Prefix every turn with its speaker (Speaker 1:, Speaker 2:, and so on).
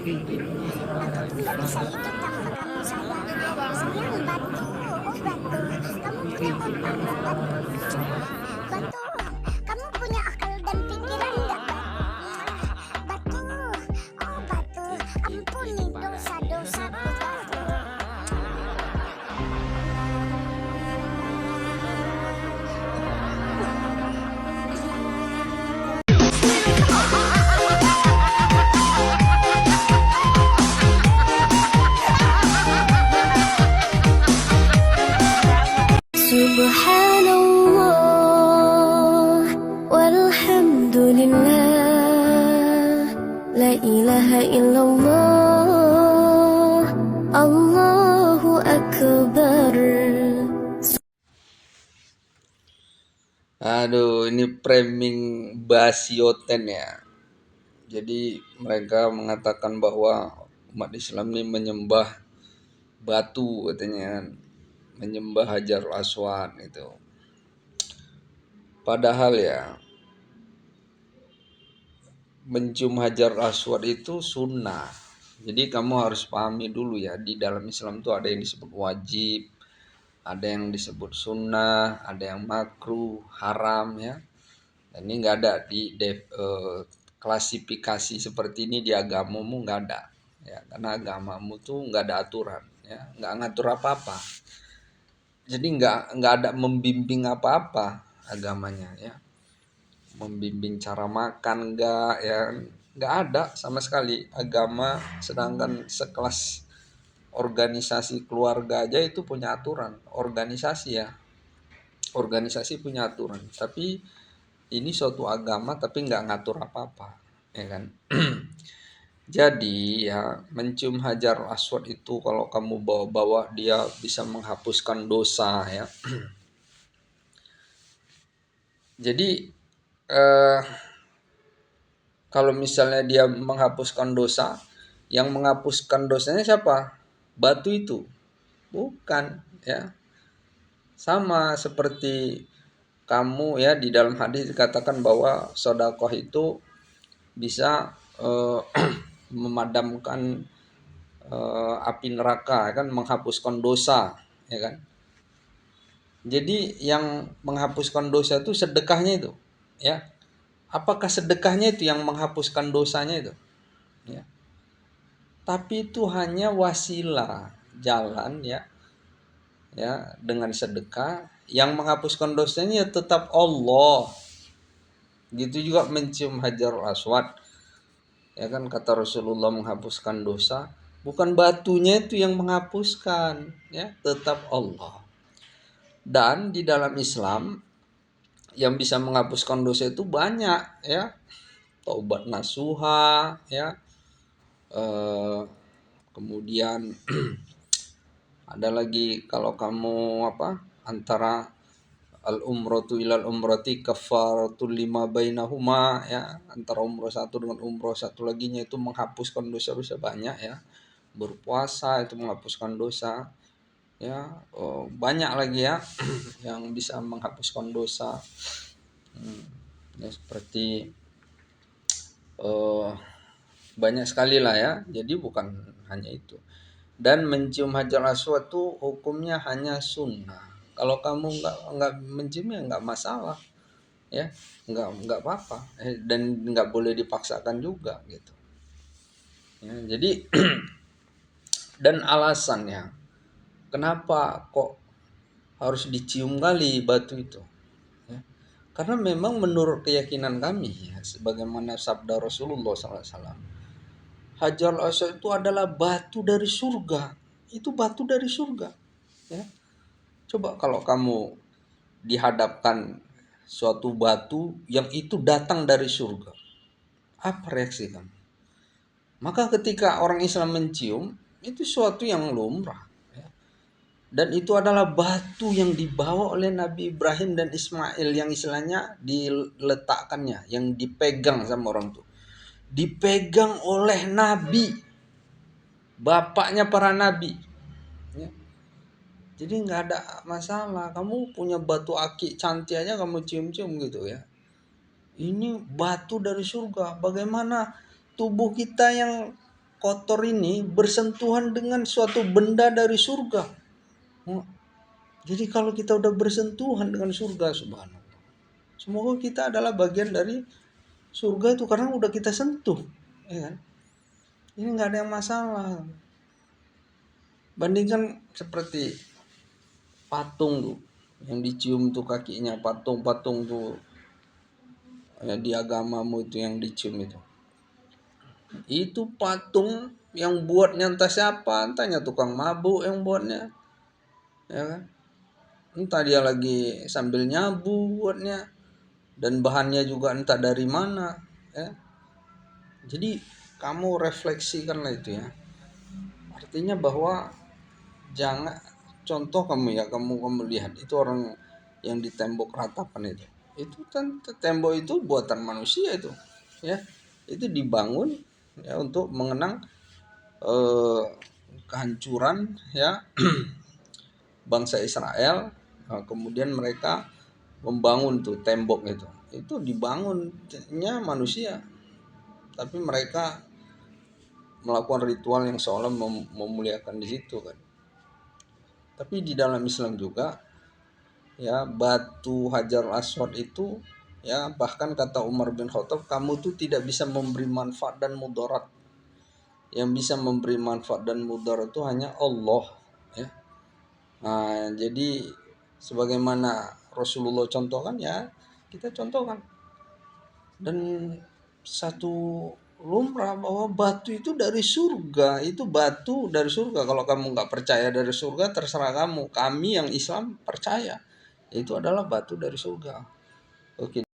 Speaker 1: Aku tuh nggak bisa hidup tanpa kamu sayang. Sayang batu, oh batu, kamu punya otak nggak batu? Batu, kamu punya akal dan pikiran nggak batu? Oh batu, ampuni dosa-dosaku batu. Subhanallah walhamdulillah la ilaha illallah Allahu akbar.
Speaker 2: Aduh, ini framing Basioten ya. Jadi mereka mengatakan bahwa umat Islam ini menyembah batu katanya kan. Menyembah Hajarul Aswad itu. Padahal ya mencium Hajarul Aswad itu sunnah. Jadi kamu harus pahami dulu ya, di dalam Islam itu ada yang disebut wajib, ada yang disebut sunnah, ada yang makruh, haram ya. Dan ini nggak ada di klasifikasi seperti ini di agamamu, nggak ada ya, karena agamamu tuh nggak ada aturan ya, nggak ngatur apa-apa. Jadi nggak ada membimbing apa-apa agamanya ya, membimbing cara makan nggak ada sama sekali agama. Sedangkan sekelas organisasi keluarga aja itu punya aturan, organisasi punya aturan, tapi ini suatu agama tapi nggak ngatur apa-apa ya kan. Jadi ya mencium Hajar Aswad itu kalau kamu bawa-bawa dia bisa menghapuskan dosa ya. Jadi kalau misalnya dia menghapuskan dosa, yang menghapuskan dosanya siapa? Batu itu? Bukan ya. Sama seperti kamu ya, di dalam hadis dikatakan bahwa sedekah itu bisa memadamkan api neraka kan, menghapuskan dosa ya kan. Jadi yang menghapuskan dosa itu sedekahnya itu ya. Apakah sedekahnya itu yang menghapuskan dosanya itu ya? Tapi itu hanya wasilah, jalan ya dengan sedekah. Yang menghapuskan dosanya tetap Allah. Gitu juga mencium Hajarul Aswad ya kan, kata Rasulullah menghapuskan dosa, bukan batunya itu yang menghapuskan ya, tetap Allah. Dan di dalam Islam yang bisa menghapuskan dosa itu banyak ya, taubat nasuha ya, kemudian ada lagi kalau kamu antara al umratu ilal umrati kafaratul lima bainahuma ya, antara umroh satu dengan umroh satu laginya itu menghapuskan dosa-dosa banyak ya. Berpuasa itu menghapuskan dosa ya, banyak lagi ya yang bisa menghapuskan dosa ya, seperti banyak sekali lah ya. Jadi bukan hanya itu. Dan mencium Hajar Aswad tuh hukumnya hanya sunnah. Kalau kamu nggak mencium ya nggak masalah ya, nggak apa-apa dan nggak boleh dipaksakan juga gitu ya. Jadi dan alasannya kenapa kok harus dicium kali batu itu ya, karena memang menurut keyakinan kami ya, sebagaimana sabda Rasulullah SAW, Hajar Aswad itu adalah batu dari surga. Itu batu dari surga ya. Coba kalau kamu dihadapkan suatu batu yang itu datang dari surga, apa reaksi kamu? Maka ketika orang Islam mencium, itu suatu yang lumrah ya. Dan itu adalah batu yang dibawa oleh Nabi Ibrahim dan Ismail, yang istilahnya diletakkannya, yang dipegang sama orang tuh, dipegang oleh Nabi, bapaknya para Nabi ya. Jadi nggak ada masalah, kamu punya batu akik cantik aja kamu cium-cium gitu ya. Ini batu dari surga. Bagaimana tubuh kita yang kotor ini bersentuhan dengan suatu benda dari surga. Oh, jadi kalau kita udah bersentuhan dengan surga, subhanallah, semoga kita adalah bagian dari surga itu karena udah kita sentuh, ya kan? Ini nggak ada yang masalah. Bandingkan seperti patung tuh, yang dicium tuh kakinya, patung-patung tuh ya, di agamamu itu yang dicium itu patung yang buatnya entah siapa, entahnya tukang mabuk yang buatnya, ya kan? Entah dia lagi sambil nyabu buatnya, dan bahannya juga entah dari mana, ya. Jadi kamu refleksikanlah itu ya. Artinya bahwa jangan, contoh kamu ya, kamu lihat itu orang yang di tembok ratapan itu kan tembok itu buatan manusia itu, ya. Itu dibangun ya untuk mengenang kehancuran ya bangsa Israel. Nah, kemudian mereka membangun tuh tembok itu dibangunnya manusia, tapi mereka melakukan ritual yang seolah memuliakan di situ kan. Tapi di dalam Islam juga ya, batu Hajar Aswad itu ya, bahkan kata Umar bin Khattab, kamu tuh tidak bisa memberi manfaat dan mudarat. Yang bisa memberi manfaat dan mudarat itu hanya Allah, ya. Nah, jadi sebagaimana Rasulullah contohkan ya, kita contohkan. Dan satu lumrah bahwa batu itu dari surga, itu batu dari surga. Kalau kamu nggak percaya dari surga, terserah kamu. Kami yang Islam percaya itu adalah batu dari surga. Oke.